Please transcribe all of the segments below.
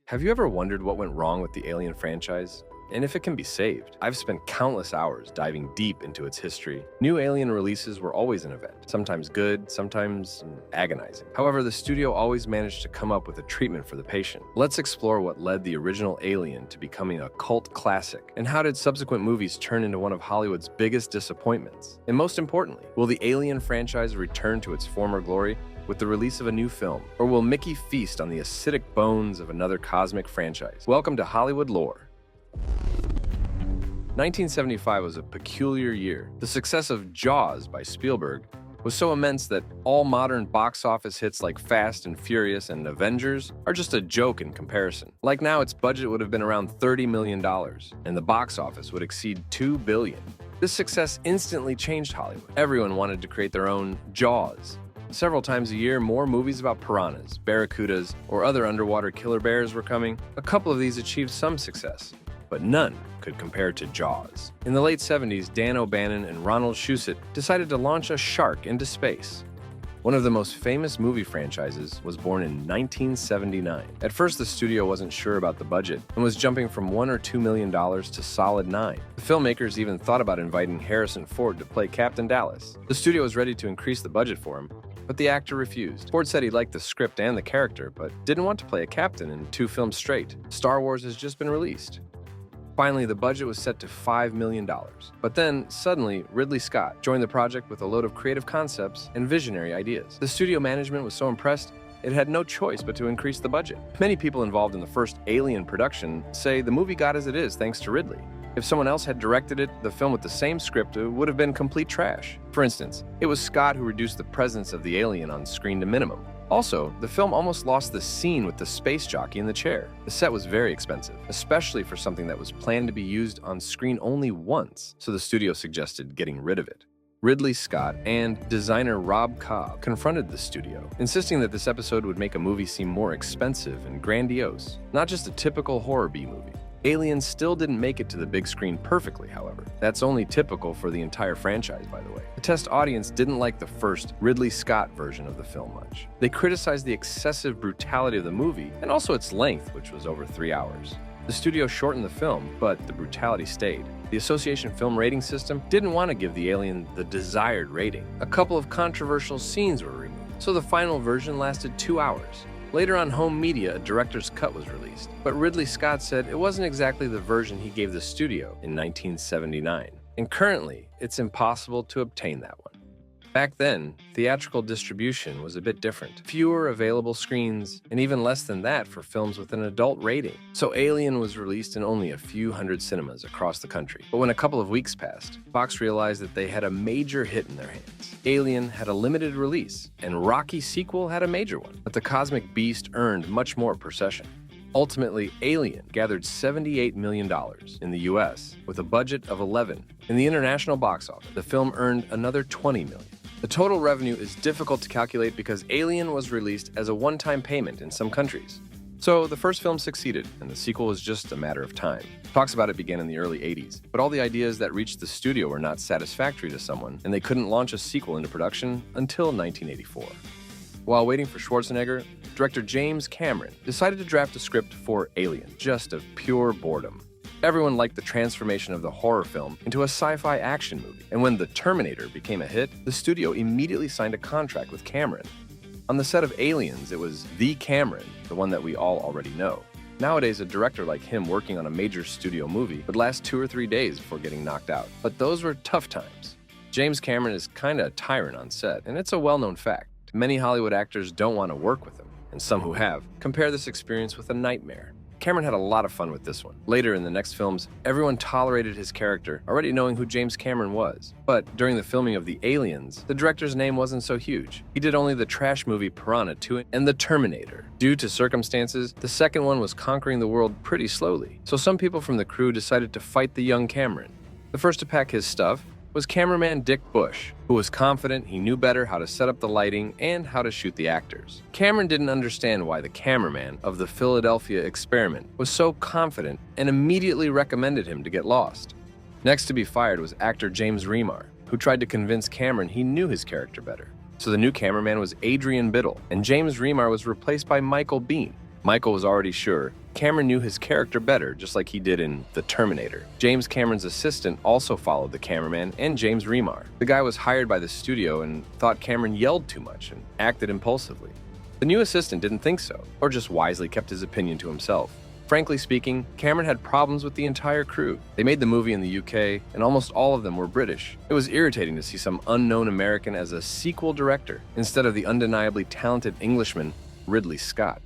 Have you ever wondered what went wrong with the Alien franchise? And if it can be saved? I've spent countless hours diving deep into its history. New Alien releases were always an event, sometimes good, sometimes agonizing. However, the studio always managed to come up with a treatment for the patient. Let's explore what led the original Alien to becoming a cult classic, and how did subsequent movies turn into one of Hollywood's biggest disappointments? And most importantly, will the Alien franchise return to its former glory with the release of a new film? Or will Mickey feast on the acidic bones of another cosmic franchise? Welcome to Hollywood Lore. 1975 was a peculiar year. The success of Jaws by Spielberg was so immense that all modern box office hits like Fast and Furious and Avengers are just a joke in comparison. Like now, its budget would have been around $30 million, and the box office would exceed $2 billion. This success instantly changed Hollywood. Everyone wanted to create their own Jaws. Several times a year, more movies about piranhas, barracudas, or other underwater killer bears were coming. A couple of these achieved some success, but none could compare to Jaws. In the late 70s, Dan O'Bannon and Ronald Shusett decided to launch a shark into space. One of the most famous movie franchises was born in 1979. At first, the studio wasn't sure about the budget and was jumping from $1 or $2 million to solid $9 million. The filmmakers even thought about inviting Harrison Ford to play Captain Dallas. The studio was ready to increase the budget for him, but the actor refused. Ford said he liked the script and the character, but didn't want to play a captain in 2 films straight. Star Wars has just been released. Finally, the budget was set to $5 million. But then, suddenly, Ridley Scott joined the project with a load of creative concepts and visionary ideas. The studio management was so impressed, it had no choice but to increase the budget. Many people involved in the first Alien production say the movie got as it is thanks to Ridley. If someone else had directed it, the film with the same script would have been complete trash. For instance, it was Scott who reduced the presence of the alien on screen to minimum. Also, the film almost lost the scene with the space jockey in the chair. The set was very expensive, especially for something that was planned to be used on screen only once, so the studio suggested getting rid of it. Ridley Scott and designer Rob Cobb confronted the studio, insisting that this episode would make a movie seem more expensive and grandiose, not just a typical horror B-movie. Alien still didn't make it to the big screen perfectly, however. That's only typical for the entire franchise, by the way. The test audience didn't like the first Ridley Scott version of the film much. They criticized the excessive brutality of the movie and also its length, which was over 3 hours. The studio shortened the film, but the brutality stayed. The Association Film Rating System didn't want to give the Alien the desired rating. A couple of controversial scenes were removed, so the final version lasted 2 hours. Later on home media, a director's cut was released, but Ridley Scott said it wasn't exactly the version he gave the studio in 1979. And currently, it's impossible to obtain that one. Back then, theatrical distribution was a bit different. Fewer available screens, and even less than that for films with an adult rating. So Alien was released in only a few hundred cinemas across the country. But when a couple of weeks passed, Fox realized that they had a major hit in their hands. Alien had a limited release, and Rocky sequel had a major one. But the cosmic beast earned much more per session. Ultimately, Alien gathered $78 million in the US with a budget of $11 million. In the international box office, the film earned another $20 million. The total revenue is difficult to calculate because Alien was released as a one-time payment in some countries. So the first film succeeded, and the sequel was just a matter of time. Talks about it began in the early 80s, but all the ideas that reached the studio were not satisfactory to someone, and they couldn't launch a sequel into production until 1984. While waiting for Schwarzenegger, director James Cameron decided to draft a script for Alien, just of pure boredom. Everyone liked the transformation of the horror film into a sci-fi action movie, and when The Terminator became a hit, the studio immediately signed a contract with Cameron. On the set of Aliens, it was the Cameron, the one that we all already know. Nowadays, a director like him working on a major studio movie would last 2 or 3 days before getting knocked out. But those were tough times. James Cameron is kinda a tyrant on set, and it's a well-known fact. Many Hollywood actors don't want to work with him, and some who have compare this experience with a nightmare. Cameron had a lot of fun with this one. Later in the next films, everyone tolerated his character, already knowing who James Cameron was. But during the filming of The Aliens, the director's name wasn't so huge. He did only the trash movie Piranha 2 and The Terminator. Due to circumstances, the second one was conquering the world pretty slowly. So some people from the crew decided to fight the young Cameron. The first to pack his stuff was cameraman Dick Bush, who was confident he knew better how to set up the lighting and how to shoot the actors. Cameron didn't understand why the cameraman of the Philadelphia experiment was so confident and immediately recommended him to get lost. Next to be fired was actor James Remar, who tried to convince Cameron he knew his character better. So the new cameraman was Adrian Biddle, and James Remar was replaced by Michael Biehn. Michael was already sure Cameron knew his character better, just like he did in The Terminator. James Cameron's assistant also followed the cameraman and James Remar. The guy was hired by the studio and thought Cameron yelled too much and acted impulsively. The new assistant didn't think so, or just wisely kept his opinion to himself. Frankly speaking, Cameron had problems with the entire crew. They made the movie in the UK, and almost all of them were British. It was irritating to see some unknown American as a sequel director, instead of the undeniably talented Englishman, Ridley Scott.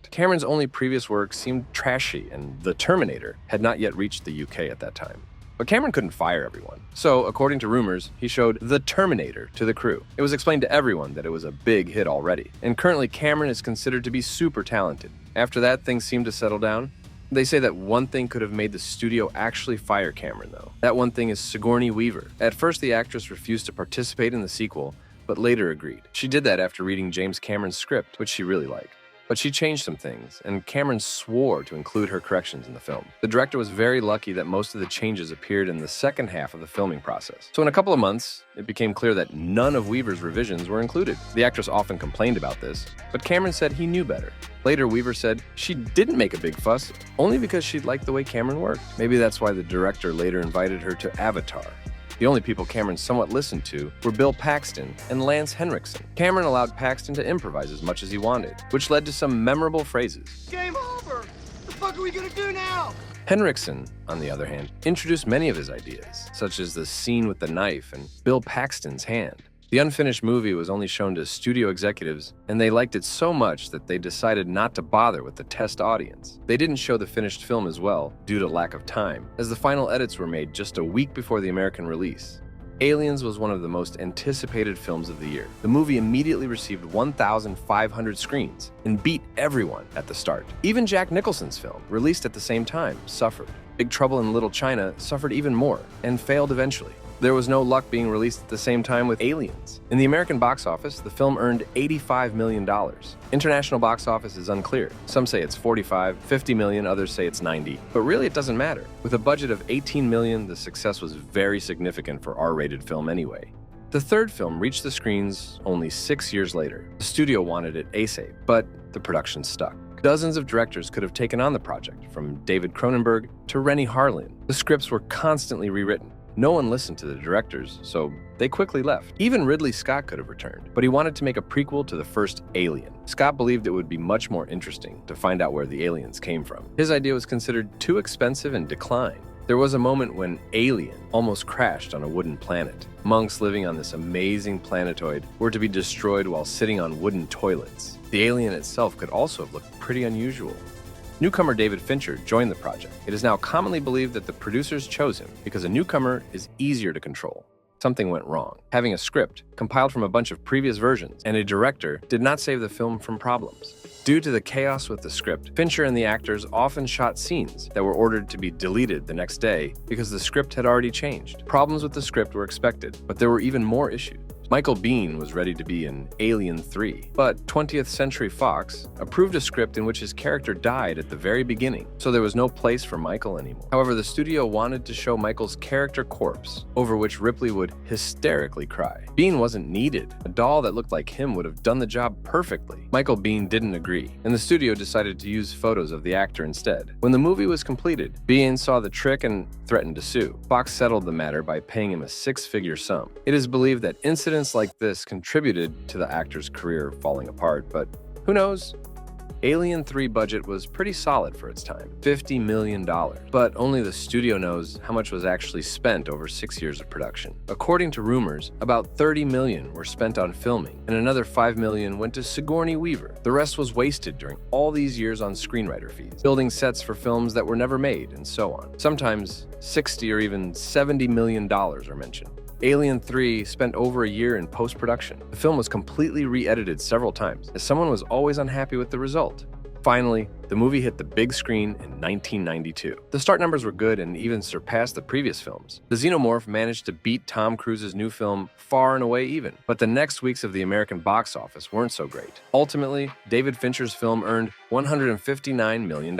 Cameron's only previous work seemed trashy, and The Terminator had not yet reached the UK at that time. But Cameron couldn't fire everyone. So, according to rumors, he showed The Terminator to the crew. It was explained to everyone that it was a big hit already, and currently Cameron is considered to be super talented. After that, things seemed to settle down. They say that one thing could have made the studio actually fire Cameron, though. That one thing is Sigourney Weaver. At first, the actress refused to participate in the sequel, but later agreed. She did that after reading James Cameron's script, which she really liked. But she changed some things, and Cameron swore to include her corrections in the film. The director was very lucky that most of the changes appeared in the second half of the filming process. So in a couple of months, it became clear that none of Weaver's revisions were included. The actress often complained about this, but Cameron said he knew better. Later, Weaver said she didn't make a big fuss, only because she liked the way Cameron worked. Maybe that's why the director later invited her to Avatar. The only people Cameron somewhat listened to were Bill Paxton and Lance Henriksen. Cameron allowed Paxton to improvise as much as he wanted, which led to some memorable phrases. Game over! The fuck are we gonna do now? Henriksen, on the other hand, introduced many of his ideas, such as the scene with the knife and Bill Paxton's hand. The unfinished movie was only shown to studio executives, and they liked it so much that they decided not to bother with the test audience. They didn't show the finished film as well, due to lack of time, as the final edits were made just a week before the American release. Aliens was one of the most anticipated films of the year. The movie immediately received 1,500 screens and beat everyone at the start. Even Jack Nicholson's film, released at the same time, suffered. Big Trouble in Little China suffered even more and failed eventually. There was no luck being released at the same time with Aliens. In the American box office, the film earned $85 million. International box office is unclear. Some say it's 45, 50 million, others say it's 90. But really, it doesn't matter. With a budget of 18 million, the success was very significant for R-rated film anyway. The third film reached the screens only 6 years later. The studio wanted it ASAP, but the production stuck. Dozens of directors could have taken on the project, from David Cronenberg to Rennie Harlin. The scripts were constantly rewritten. No one listened to the directors, so they quickly left. Even Ridley Scott could have returned, but he wanted to make a prequel to the first Alien. Scott believed it would be much more interesting to find out where the aliens came from. His idea was considered too expensive and declined. There was a moment when Alien almost crashed on a wooden planet. Monks living on this amazing planetoid were to be destroyed while sitting on wooden toilets. The alien itself could also have looked pretty unusual. Newcomer David Fincher joined the project. It is now commonly believed that the producers chose him because a newcomer is easier to control. Something went wrong. Having a script compiled from a bunch of previous versions and a director did not save the film from problems. Due to the chaos with the script, Fincher and the actors often shot scenes that were ordered to be deleted the next day because the script had already changed. Problems with the script were expected, but there were even more issues. Michael Biehn was ready to be in Alien 3, but 20th Century Fox approved a script in which his character died at the very beginning, so there was no place for Michael anymore. However, the studio wanted to show Michael's character corpse, over which Ripley would hysterically cry. Biehn wasn't needed. A doll that looked like him would have done the job perfectly. Michael Biehn didn't agree, and the studio decided to use photos of the actor instead. When the movie was completed, Biehn saw the trick and threatened to sue. Fox settled the matter by paying him a six-figure sum. It is believed that incidents like this contributed to the actor's career falling apart, but who knows? Alien 3 budget was pretty solid for its time, $50 million, but only the studio knows how much was actually spent over 6 years of production. According to rumors, about $30 million were spent on filming, and another $5 million went to Sigourney Weaver. The rest was wasted during all these years on screenwriter fees, building sets for films that were never made, and so on. Sometimes $60 or even $70 million are mentioned. Alien 3 spent over a year in post-production. The film was completely re-edited several times, as someone was always unhappy with the result. Finally, The movie hit the big screen in 1992. The start numbers were good and even surpassed the previous films. The xenomorph managed to beat Tom Cruise's new film far and away even, but the next weeks of the American box office weren't so great. Ultimately, David Fincher's film earned $159 million.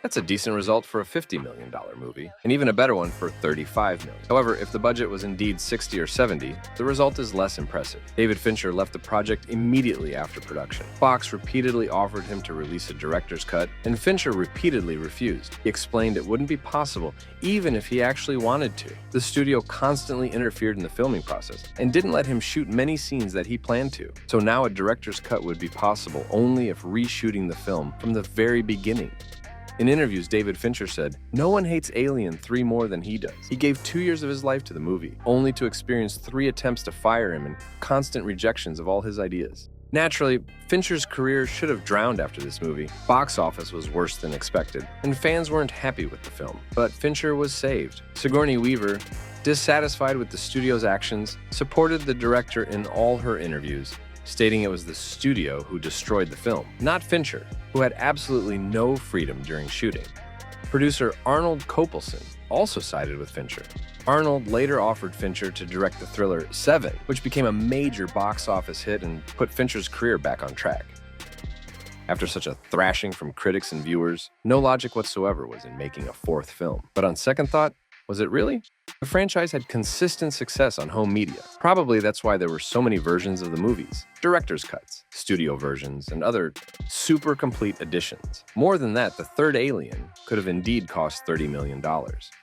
That's a decent result for a $50 million movie, and even a better one for $35 million. However, if the budget was indeed 60 or 70, the result is less impressive. David Fincher left the project immediately after production. Fox repeatedly offered him to release a director's cut, and Fincher repeatedly refused. He explained it wouldn't be possible, even if he actually wanted to. The studio constantly interfered in the filming process and didn't let him shoot many scenes that he planned to. So now a director's cut would be possible only if reshooting the film from the very beginning. In interviews, David Fincher said, "No one hates Alien 3 more than he does. He gave 2 years of his life to the movie, only to experience 3 attempts to fire him and constant rejections of all his ideas." Naturally, Fincher's career should have drowned after this movie. Box office was worse than expected, and fans weren't happy with the film. But Fincher was saved. Sigourney Weaver, dissatisfied with the studio's actions, supported the director in all her interviews, stating it was the studio who destroyed the film, not Fincher, who had absolutely no freedom during shooting. Producer Arnold Kopelson also sided with Fincher. Arnold later offered Fincher to direct the thriller Seven, which became a major box office hit and put Fincher's career back on track. After such a thrashing from critics and viewers, no logic whatsoever was in making a 4th film. But on second thought, was it really? The franchise had consistent success on home media. Probably that's why there were so many versions of the movies, director's cuts, studio versions, and other super complete editions. More than that, the third Alien could have indeed cost $30 million.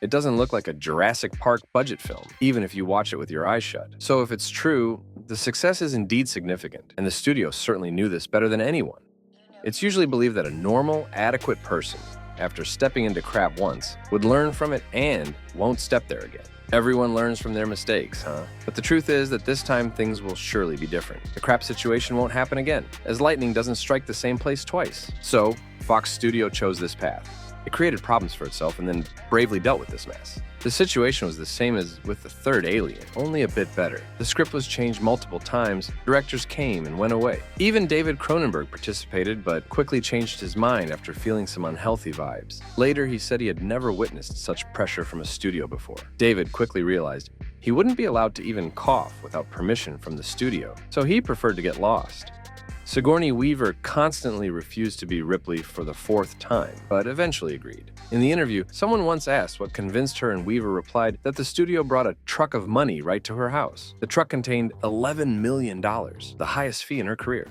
It doesn't look like a Jurassic Park budget film, even if you watch it with your eyes shut. So if it's true, the success is indeed significant, and the studio certainly knew this better than anyone. It's usually believed that a normal, adequate person, after stepping into crap once, would learn from it and won't step there again. Everyone learns from their mistakes, huh? But the truth is that this time things will surely be different. The crap situation won't happen again, as lightning doesn't strike the same place twice. So, Fox Studio chose this path. It created problems for itself and then bravely dealt with this mess. The situation was the same as with the third Alien, only a bit better. The script was changed multiple times, directors came and went away. Even David Cronenberg participated, but quickly changed his mind after feeling some unhealthy vibes. Later, he said he had never witnessed such pressure from a studio before. David quickly realized he wouldn't be allowed to even cough without permission from the studio, so he preferred to get lost. Sigourney Weaver constantly refused to be Ripley for the 4th time, but eventually agreed. In the interview, someone once asked what convinced her, and Weaver replied that the studio brought a truck of money right to her house. The truck contained $11 million, the highest fee in her career.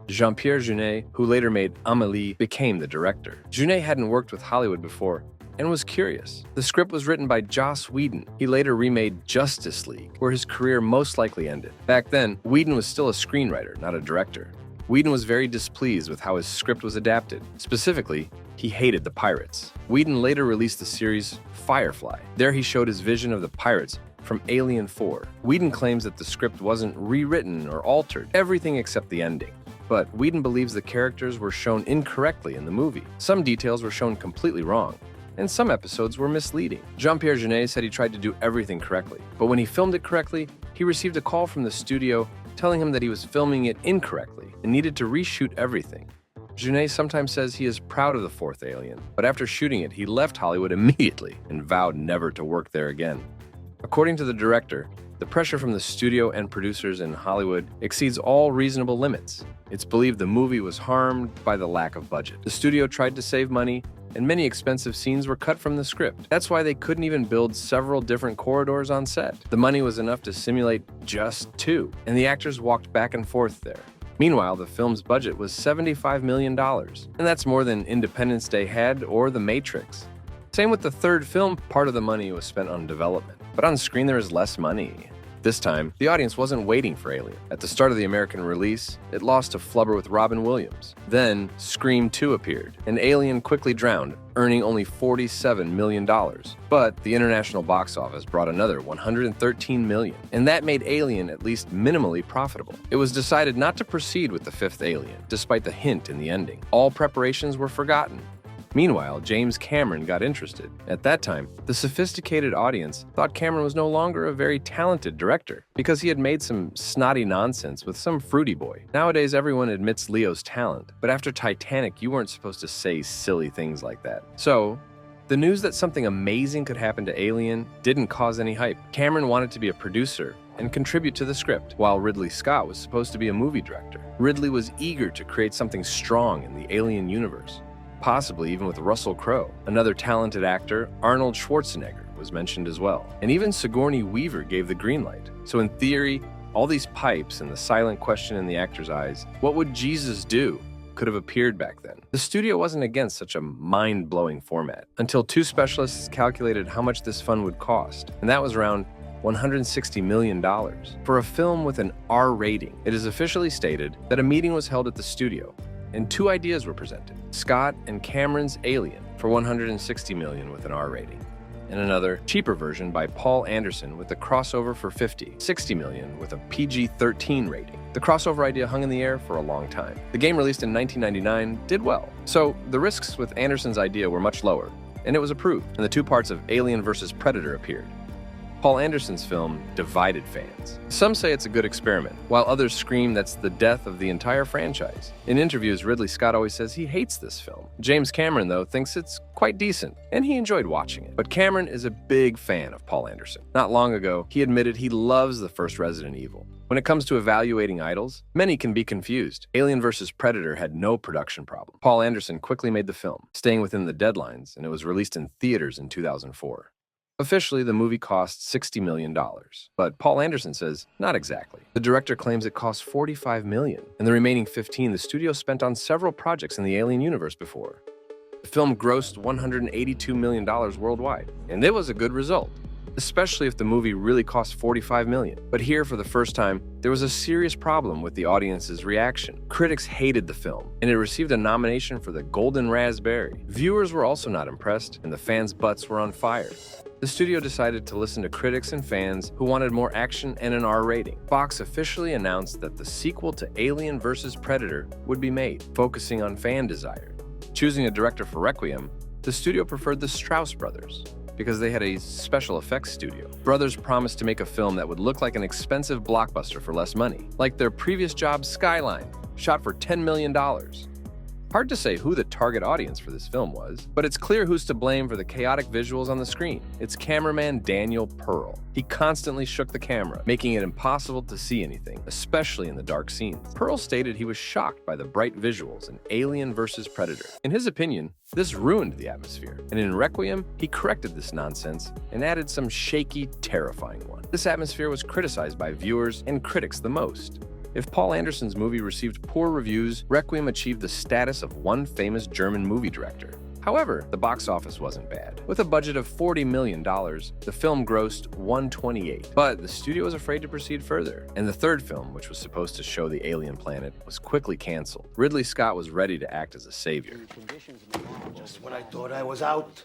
Jean-Pierre Jeunet, who later made Amélie, became the director. Jeunet hadn't worked with Hollywood before and was curious. The script was written by Joss Whedon. He later remade Justice League, where his career most likely ended. Back then, Whedon was still a screenwriter, not a director. Whedon was very displeased with how his script was adapted. Specifically, he hated the pirates. Whedon later released the series Firefly. There he showed his vision of the pirates from Alien 4. Whedon claims that the script wasn't rewritten or altered, everything except the ending. But Whedon believes the characters were shown incorrectly in the movie. Some details were shown completely wrong, and some episodes were misleading. Jean-Pierre Jeunet said he tried to do everything correctly, but when he filmed it correctly, he received a call from the studio telling him that he was filming it incorrectly and needed to reshoot everything. Jeunet sometimes says he is proud of the 4th Alien, but after shooting it, he left Hollywood immediately and vowed never to work there again. According to the director, the pressure from the studio and producers in Hollywood exceeds all reasonable limits. It's believed the movie was harmed by the lack of budget. The studio tried to save money, and many expensive scenes were cut from the script. That's why they couldn't even build several different corridors on set. The money was enough to simulate just 2, and the actors walked back and forth there. Meanwhile, the film's budget was $75 million, and that's more than Independence Day had or The Matrix. Same with the third film, part of the money was spent on development, but on screen there is less money. This time, the audience wasn't waiting for Alien. At the start of the American release, it lost to Flubber with Robin Williams. Then, Scream 2 appeared, and Alien quickly drowned, earning only $47 million. But the international box office brought another $113 million, and that made Alien at least minimally profitable. It was decided not to proceed with the 5th Alien, despite the hint in the ending. All preparations were forgotten. Meanwhile, James Cameron got interested. At that time, the sophisticated audience thought Cameron was no longer a very talented director because he had made some snotty nonsense with some fruity boy. Nowadays, everyone admits Leo's talent, but after Titanic, you weren't supposed to say silly things like that. So, the news that something amazing could happen to Alien didn't cause any hype. Cameron wanted to be a producer and contribute to the script, while Ridley Scott was supposed to be a movie director. Ridley was eager to create something strong in the Alien universe, possibly even with Russell Crowe. Another talented actor, Arnold Schwarzenegger, was mentioned as well. And even Sigourney Weaver gave the green light. So in theory, all these pipes and the silent question in the actor's eyes, what would Jesus do, could have appeared back then. The studio wasn't against such a mind-blowing format until two specialists calculated how much this fund would cost, and that was around $160 million. For a film with an R rating, it is officially stated that a meeting was held at the studio, and two ideas were presented: Scott and Cameron's Alien for $160 million with an R rating, and another, cheaper version by Paul Anderson with a crossover for $60 million with a PG-13 rating. The crossover idea hung in the air for a long time. The game, released in 1999, did well, so the risks with Anderson's idea were much lower, and it was approved, and the two parts of Alien vs. Predator appeared. Paul Anderson's film divided fans. Some say it's a good experiment, while others scream that's the death of the entire franchise. In interviews, Ridley Scott always says he hates this film. James Cameron, though, thinks it's quite decent, and he enjoyed watching it. But Cameron is a big fan of Paul Anderson. Not long ago, he admitted he loves the first Resident Evil. When it comes to evaluating idols, many can be confused. Alien vs. Predator had no production problem. Paul Anderson quickly made the film, staying within the deadlines, and it was released in theaters in 2004. Officially, the movie cost $60 million, but Paul Anderson says not exactly. The director claims it cost $45 million, and the remaining $15 the studio spent on several projects in the Alien universe before. The film grossed $182 million worldwide, and it was a good result, especially if the movie really cost $45 million. But here, for the first time, there was a serious problem with the audience's reaction. Critics hated the film, and it received a nomination for the Golden Raspberry. Viewers were also not impressed, and the fans' butts were on fire. The studio decided to listen to critics and fans who wanted more action and an R rating. Fox officially announced that the sequel to Alien vs. Predator would be made, focusing on fan desire. Choosing a director for Requiem, the studio preferred the Strauss brothers, because they had a special effects studio. Brothers promised to make a film that would look like an expensive blockbuster for less money, like their previous job Skyline, shot for $10 million. Hard to say who the target audience for this film was, but it's clear who's to blame for the chaotic visuals on the screen. It's cameraman Daniel Pearl. He constantly shook the camera, making it impossible to see anything, especially in the dark scenes. Pearl stated he was shocked by the bright visuals in Alien vs. Predator. In his opinion, this ruined the atmosphere, and in Requiem, he corrected this nonsense and added some shaky, terrifying one. This atmosphere was criticized by viewers and critics the most. If Paul Anderson's movie received poor reviews, Requiem achieved the status of one famous German movie director. However, the box office wasn't bad. With a budget of $40 million, the film grossed $128. But the studio was afraid to proceed further, and the third film, which was supposed to show the alien planet, was quickly canceled. Ridley Scott was ready to act as a savior. Just when I thought I was out,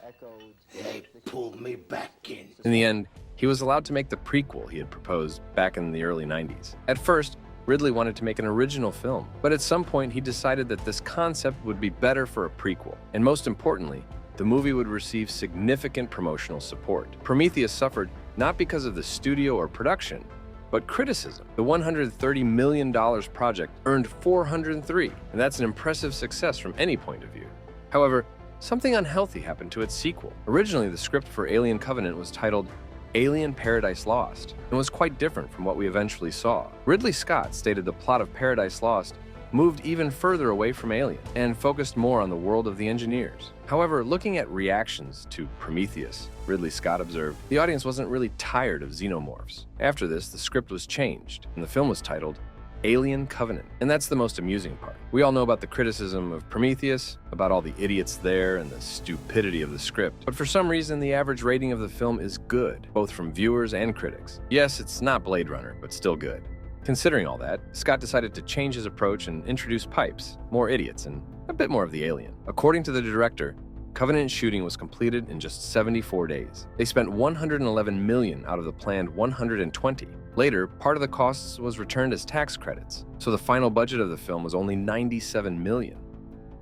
they pulled me back in. In the end, he was allowed to make the prequel he had proposed back in the early 90s. At first, Ridley wanted to make an original film, but at some point he decided that this concept would be better for a prequel, and most importantly, the movie would receive significant promotional support. Prometheus suffered not because of the studio or production, but criticism. The $130 million project earned $403, and that's an impressive success from any point of view. However, something unhealthy happened to its sequel. Originally, the script for Alien Covenant was titled Alien Paradise Lost, and was quite different from what we eventually saw. Ridley Scott stated the plot of Paradise Lost moved even further away from Alien and focused more on the world of the engineers. However, looking at reactions to Prometheus, Ridley Scott observed, the audience wasn't really tired of xenomorphs. After this, the script was changed, and the film was titled Alien Covenant. And that's the most amusing part. We all know about the criticism of Prometheus, about all the idiots there and the stupidity of the script. But for some reason, the average rating of the film is good, both from viewers and critics. Yes, it's not Blade Runner, but still good. Considering all that, Scott decided to change his approach and introduce pipes, more idiots, and a bit more of the alien. According to the director, Covenant shooting was completed in just 74 days. They spent $111 million out of the planned $120. Later, part of the costs was returned as tax credits, so the final budget of the film was only $97 million.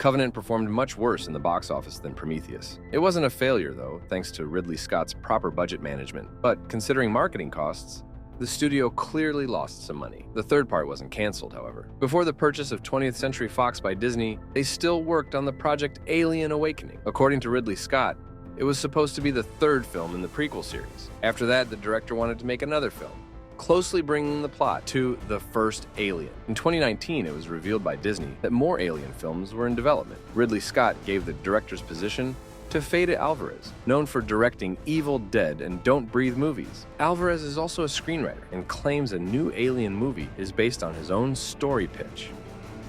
Covenant performed much worse in the box office than Prometheus. It wasn't a failure, though, thanks to Ridley Scott's proper budget management, but considering marketing costs, the studio clearly lost some money. The third part wasn't canceled, however. Before the purchase of 20th Century Fox by Disney, they still worked on the project Alien Awakening. According to Ridley Scott, it was supposed to be the third film in the prequel series. After that, the director wanted to make another film, closely bringing the plot to the first Alien. In 2019, it was revealed by Disney that more Alien films were in development. Ridley Scott gave the director's position to Fede Alvarez, known for directing Evil Dead and Don't Breathe movies. Alvarez is also a screenwriter and claims a new Alien movie is based on his own story pitch.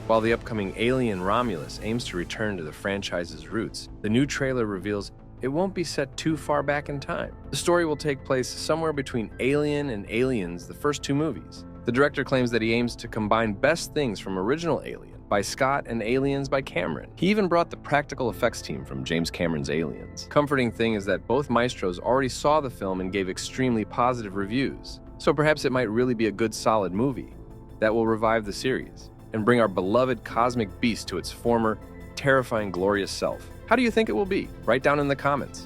While the upcoming Alien Romulus aims to return to the franchise's roots, the new trailer reveals it won't be set too far back in time. The story will take place somewhere between Alien and Aliens, the first two movies. The director claims that he aims to combine best things from original Alien by Scott and Aliens by Cameron. He even brought the practical effects team from James Cameron's Aliens. Comforting thing is that both maestros already saw the film and gave extremely positive reviews, so perhaps it might really be a good solid movie that will revive the series and bring our beloved cosmic beast to its former, terrifying, glorious self. How do you think it will be? Write down in the comments.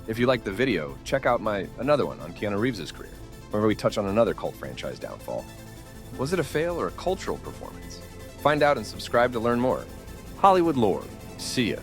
If you liked the video, check out another one on Keanu Reeves' career, where we touch on another cult franchise downfall. Was it a fail or a cultural performance? Find out and subscribe to learn more. Hollywood Lore. See ya.